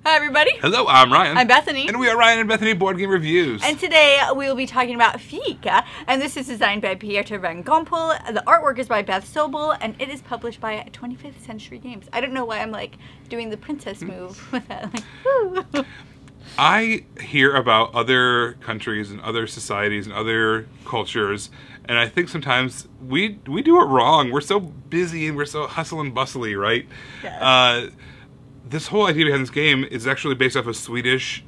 Hi everybody. Hello, I'm Ryan. I'm Bethany. And we are Ryan and Bethany Board Game Reviews. And today we will be talking about Fika, and this is designed by Pietro Van Gompel. The artwork is by Beth Sobel, and it is published by 25th Century Games. I don't know why I'm like doing the princess move with that. Like, woo. I hear about other countries and other societies and other cultures, and I think sometimes we do it wrong. We're so busy and we're so hustle and bustly, right? Yes. This whole idea behind this game is actually based off a Swedish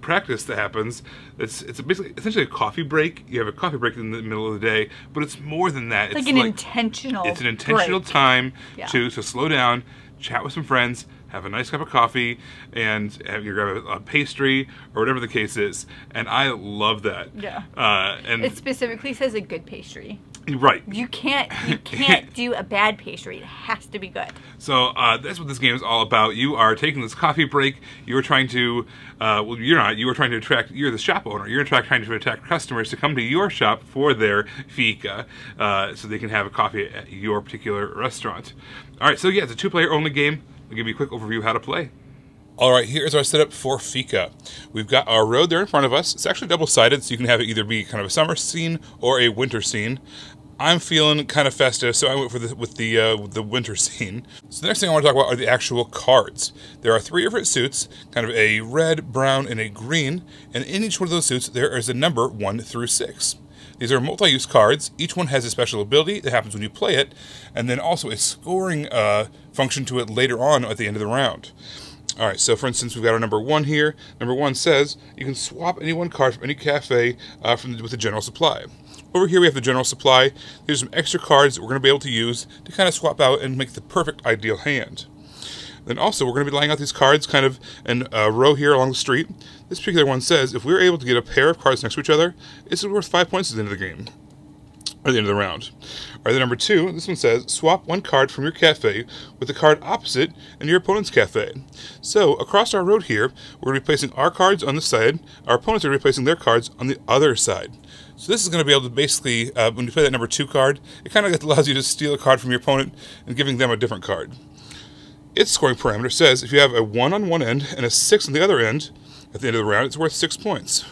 practice that happens. It's basically essentially a coffee break. You have a coffee break in the middle of the day, but it's more than that. It's like an intentional break. Time to slow down, chat with some friends, have a nice cup of coffee, and you grab a pastry or whatever the case is. And I love that. Yeah. And it specifically says a good pastry. Right. You can't do a bad pastry. It has to be good. So that's what this game is all about. You are taking this coffee break. You are trying to, well, you're not. You are trying to attract. You're the shop owner. You're trying to attract customers to come to your shop for their Fika, so they can have a coffee at your particular restaurant. All right. So yeah, it's a two-player only game. I'll give you a quick overview of how to play. All right, here's our setup for Fika. We've got our road there in front of us. It's actually double-sided, so you can have it either be kind of a summer scene or a winter scene. I'm feeling kind of festive, so I went for the winter scene. So the next thing I want to talk about are the actual cards. There are 3 different suits, kind of a red, brown, and a green, and in each one of those suits there is a number 1 through 6. These are multi-use cards. Each one has a special ability that happens when you play it, and then also a scoring function to it later on at the end of the round. All right, so for instance, we've got our number 1 here. Number 1 says you can swap any one card from any cafe with the general supply. Over here we have the general supply. Here's some extra cards that we're going to be able to use to kind of swap out and make the perfect ideal hand. Then also we're going to be laying out these cards kind of in a row here along the street. This particular one says if we're able to get a pair of cards next to each other, it's worth 5 points at the end of the game. Or the end of the round. Alright, then number 2, this one says, swap one card from your cafe with the card opposite in your opponent's cafe. So, across our road here, we're going to be placing our cards on this side, our opponents are going to be placing their cards on the other side. So this is going to be able to basically, when you play that number 2 card, it kind of allows you to steal a card from your opponent and giving them a different card. Its scoring parameter says if you have a 1 on one end and a 6 on the other end, at the end of the round, it's worth 6 points.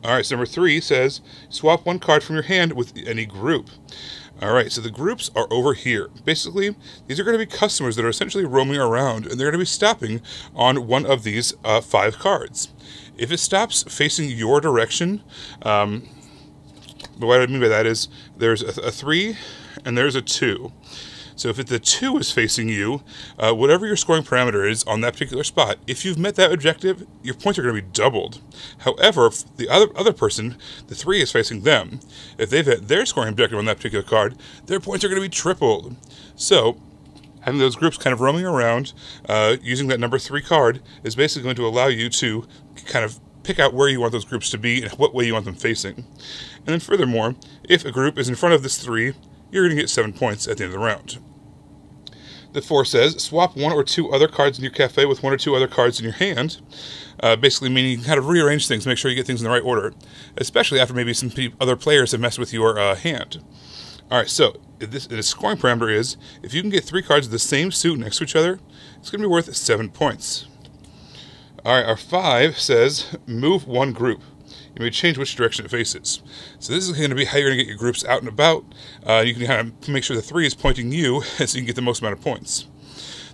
Alright, so number 3 says, swap one card from your hand with any group. Alright, so the groups are over here. Basically, these are going to be customers that are essentially roaming around, and they're going to be stopping on one of these 5 cards. If it stops facing your direction, what I mean by that is, there's a 3 and there's a 2. So if the 2 is facing you, whatever your scoring parameter is on that particular spot, if you've met that objective, your points are going to be doubled. However, if the other person, the 3 is facing them, if they've hit their scoring objective on that particular card, their points are going to be tripled. So having those groups kind of roaming around, using that number 3 card, is basically going to allow you to kind of pick out where you want those groups to be and what way you want them facing. And then furthermore, if a group is in front of this 3, you're going to get 7 points at the end of the round. The 4 says, swap 1 or 2 other cards in your cafe with 1 or 2 other cards in your hand. Basically meaning you can kind of rearrange things, make sure you get things in the right order. Especially after maybe some other players have messed with your hand. Alright, so the scoring parameter is, if you can get 3 cards of the same suit next to each other, it's going to be worth 7 points. Alright, our 5 says, move one group. You may change which direction it faces. So this is going to be how you're going to get your groups out and about. You can kind of make sure the 3 is pointing you, so you can get the most amount of points.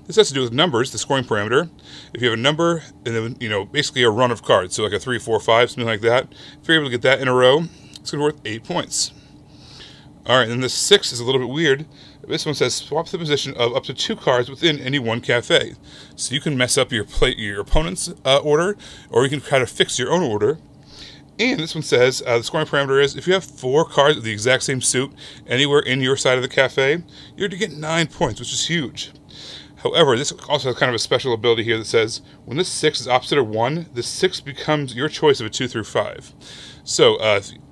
This has to do with numbers, the scoring parameter. If you have a number, and then, basically a run of cards, so like a 3, 4, 5, something like that. If you're able to get that in a row, it's going to be worth 8 points. Alright, and then the 6 is a little bit weird. This one says, swap the position of up to 2 cards within any one cafe. So you can mess up your opponent's order, or you can kind of fix your own order. And this one says, the scoring parameter is, if you have 4 cards of the exact same suit anywhere in your side of the cafe, you're to get 9 points, which is huge. However, this also has kind of a special ability here that says, when this 6 is opposite of 1, the 6 becomes your choice of a 2 through 5. So,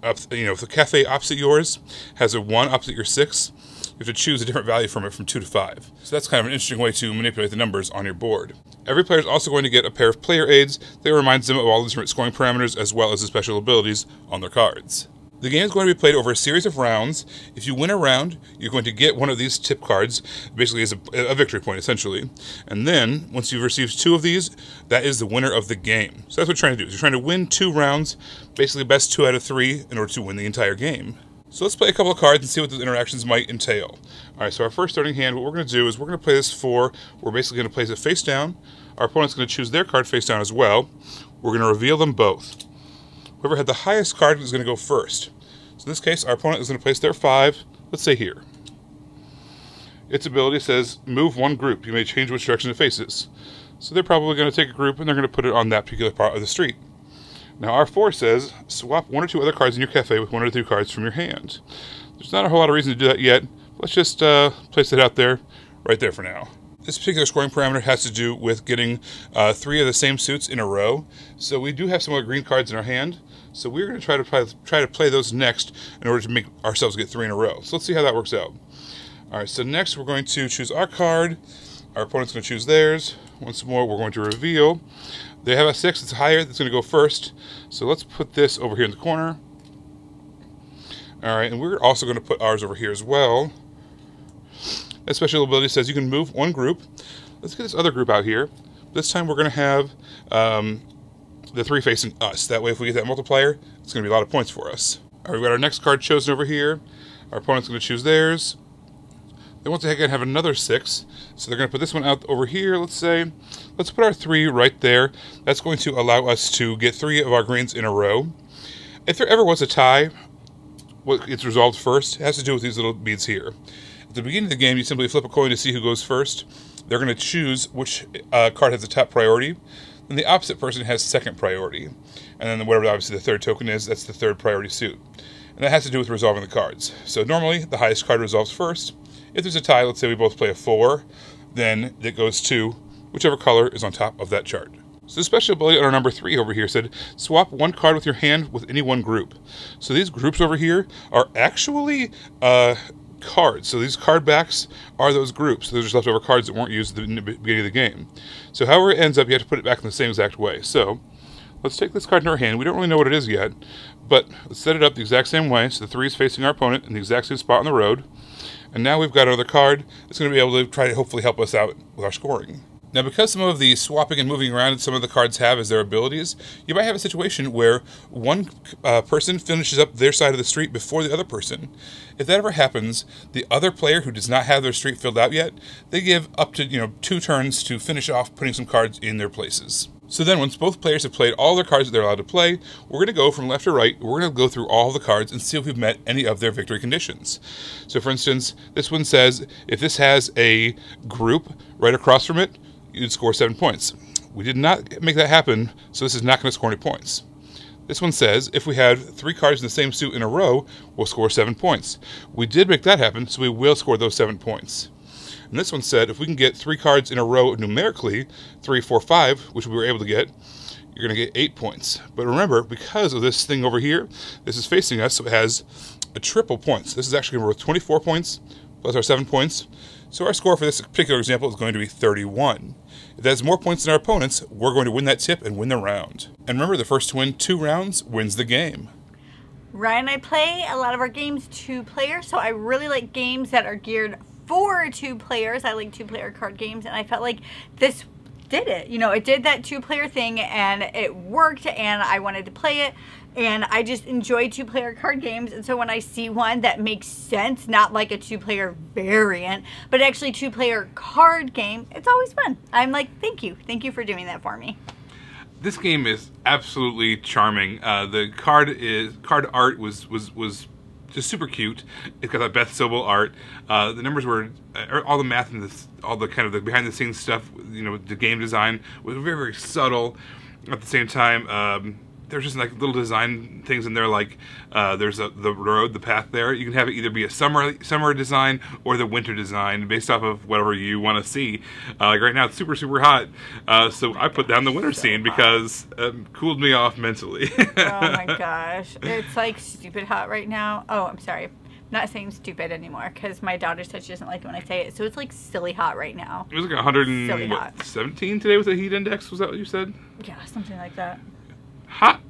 if the cafe opposite yours has a 1 opposite your 6, you have to choose a different value from it from 2 to 5. So that's kind of an interesting way to manipulate the numbers on your board. Every player is also going to get a pair of player aids that reminds them of all the different scoring parameters as well as the special abilities on their cards. The game is going to be played over a series of rounds. If you win a round, you're going to get one of these tip cards, basically as a victory point, essentially. And then, once you've received 2 of these, that is the winner of the game. So that's what you're trying to do. You're trying to win 2 rounds, basically best 2 out of 3, in order to win the entire game. So let's play a couple of cards and see what those interactions might entail. Alright, so our first starting hand, what we're going to do is we're going to play this 4. We're basically going to place it face down. Our opponent's going to choose their card face down as well. We're going to reveal them both. Whoever had the highest card is going to go first. So in this case, our opponent is going to place their 5, let's say here. Its ability says, move 1 group. You may change which direction it faces. So they're probably going to take a group and they're going to put it on that particular part of the street. Now our 4 says, swap 1 or 2 other cards in your cafe with 1 or 2 cards from your hand. There's not a whole lot of reason to do that yet. Let's just place it out there, right there for now. This particular scoring parameter has to do with getting 3 of the same suits in a row. So we do have some other green cards in our hand. So we're going to try to play those next in order to make ourselves get 3 in a row. So let's see how that works out. All right, so next we're going to choose our card. Our opponent's going to choose theirs. Once more, we're going to reveal. They have a 6, it's higher, that's going to go first. So let's put this over here in the corner. All right, and we're also going to put ours over here as well. That special ability says you can move 1 group. Let's get this other group out here. This time we're going to have the 3 facing us. That way if we get that multiplier, it's going to be a lot of points for us. All right, we've got our next card chosen over here. Our opponent's going to choose theirs. They want to again have another 6. So they're going to put this one out over here, let's say. Let's put our 3 right there. That's going to allow us to get 3 of our greens in a row. If there ever was a tie, what gets resolved first has to do with these little beads here. At the beginning of the game, you simply flip a coin to see who goes first. They're going to choose which card has the top priority. Then the opposite person has second priority. And then whatever obviously the third token is, that's the third priority suit. And that has to do with resolving the cards. So normally, the highest card resolves first. If there's a tie, let's say we both play a 4, then it goes to whichever color is on top of that chart. So the special ability on our number 3 over here said, swap 1 card with your hand with any 1 group. So these groups over here are actually cards. So these card backs are those groups. Those are just leftover cards that weren't used in the beginning of the game. So however it ends up, you have to put it back in the same exact way. So let's take this card in our hand. We don't really know what it is yet, but let's set it up the exact same way. So the 3 is facing our opponent in the exact same spot on the road. And now we've got another card that's going to be able to try to hopefully help us out with our scoring. Now, because some of the swapping and moving around that some of the cards have as their abilities, you might have a situation where one person finishes up their side of the street before the other person. If that ever happens, the other player who does not have their street filled out yet, they give up to 2 turns to finish off putting some cards in their places. So then once both players have played all their cards that they're allowed to play, we're going to go from left to right, we're going to go through all the cards and see if we've met any of their victory conditions. So for instance, this one says, if this has a group right across from it, you'd score 7 points. We did not make that happen, so this is not going to score any points. This one says, if we have 3 cards in the same suit in a row, we'll score 7 points. We did make that happen, so we will score those 7 points. And this one said, if we can get 3 cards in a row numerically, 3, 4, 5, which we were able to get, you're going to get 8 points. But remember, because of this thing over here, this is facing us, so it has a triple points. This is actually worth 24 points, plus our 7 points. So our score for this particular example is going to be 31. If that has more points than our opponents, we're going to win that tip and win the round. And remember, the first to win 2 rounds wins the game. Ryan and I play a lot of our games 2-player, so I really like games that are geared for 2 players. I like 2-player card games, and I felt like this did it. It did that 2-player thing, and it worked, and I wanted to play it. And I just enjoy 2-player card games, and so when I see one that makes sense, not like a 2-player variant, but actually 2-player card game, it's always fun. I'm like, thank you for doing that for me. This game is absolutely charming. The card art was just super cute. It's got that Beth Sobel art. The numbers were all the math and all the kind of the behind the scenes stuff. The game design was very, very subtle. At the same time, there's just like little design things in there, like there's the road, the path there. You can have it either be a summer design or the winter design based off of whatever you want to see. Like right now it's super, super hot. So I put down the winter scene because it cooled me off mentally. Oh my gosh. It's like stupid hot right now. Oh, I'm sorry. I'm not saying stupid anymore because my daughter said she doesn't like it when I say it. So it's like silly hot right now. It was like 117 today with a heat index. Was that what you said? Yeah, something like that. Hot.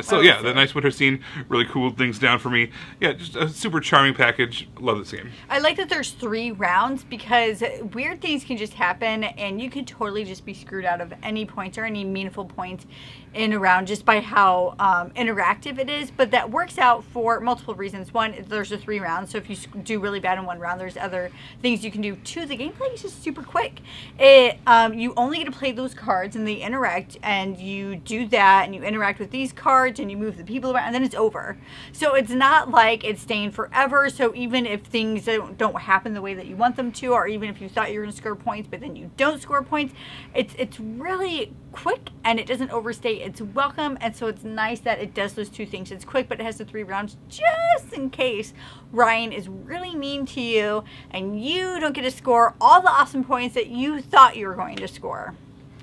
So yeah, the nice winter scene really cooled things down for me. Yeah, just a super charming package. Love this game. I like that there's 3 rounds because weird things can just happen and you can totally just be screwed out of any points or any meaningful points in a round just by how interactive it is. But that works out for multiple reasons. One, there's a 3 rounds, so if you do really bad in one round, there's other things you can do. 2, the gameplay is just super quick. You only get to play those cards and they interact, and you do that and you interact with these cards and you move the people around and then it's over. So it's not like it's staying forever. So even if things don't happen the way that you want them to, or even if you thought you were going to score points but then you don't score points, it's really quick and it doesn't overstay its welcome. And so it's nice that it does those 2 things. It's quick, but it has the 3 rounds just in case Ryan is really mean to you and you don't get to score all the awesome points that you thought you were going to score.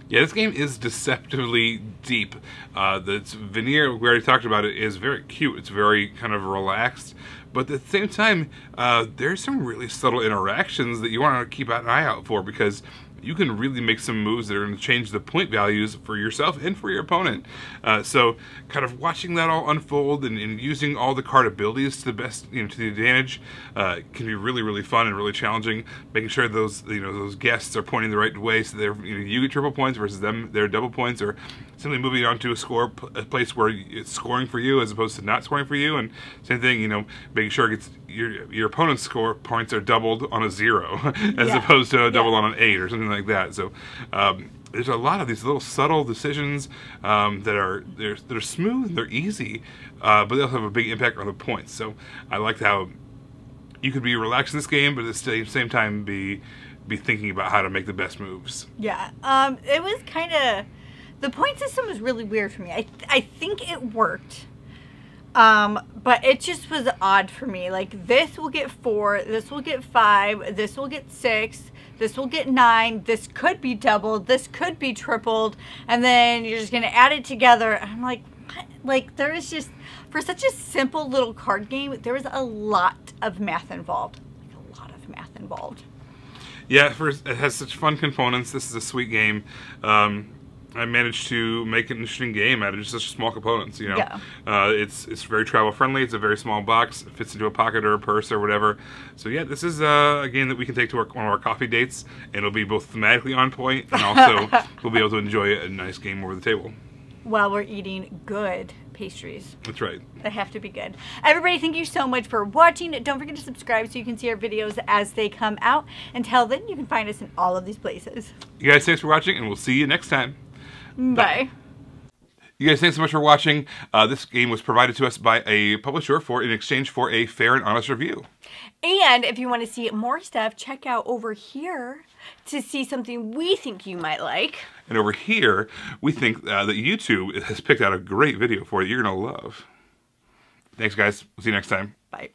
Yeah, this game is deceptively deep. The veneer, we already talked about it, is very cute. It's very kind of relaxed. But at the same time, there's some really subtle interactions that you want to keep an eye out for, because you can really make some moves that are going to change the point values for yourself and for your opponent. So kind of watching that all unfold and using all the card abilities to the best, to the advantage, can be really, really fun and really challenging. Making sure those, those guests are pointing the right way, so they're, you get triple points versus them, they're double points, or simply moving on to a place where it's scoring for you as opposed to not scoring for you. And same thing, making sure it gets your opponent's score points are doubled on a 0 as opposed to a double on an 8 or something like that. So there's a lot of these little subtle decisions that are smooth and they're easy, but they also have a big impact on the points. So I liked how you could be relaxed in this game, but at the same time be thinking about how to make the best moves. Yeah, it was kind of, the point system was really weird for me. I think it worked. But it just was odd for me. Like, this will get 4, this will get 5, this will get 6, this will get 9, this could be doubled, this could be tripled, and then you're just going to add it together. I'm like, what? Like, there is just, for such a simple little card game, there was a lot of math involved. Like, a lot of math involved. Yeah, it has such fun components. This is a sweet game. I managed to make an interesting game out of just such small components, Yeah. It's very travel friendly. It's a very small box. It fits into a pocket or a purse or whatever. So yeah, this is a game that we can take to one of our coffee dates, and it'll be both thematically on point, and also we'll be able to enjoy a nice game over the table. While we're eating good pastries. That's right. They have to be good. Everybody, thank you so much for watching. Don't forget to subscribe so you can see our videos as they come out. Until then, you can find us in all of these places. You guys, thanks for watching, and we'll see you next time. Bye. You guys, thanks so much for watching. This game was provided to us by a publisher in exchange for a fair and honest review. And if you want to see more stuff, check out over here to see something we think you might like. And over here, we think that YouTube has picked out a great video for you you're going to love. Thanks, guys. We'll see you next time. Bye.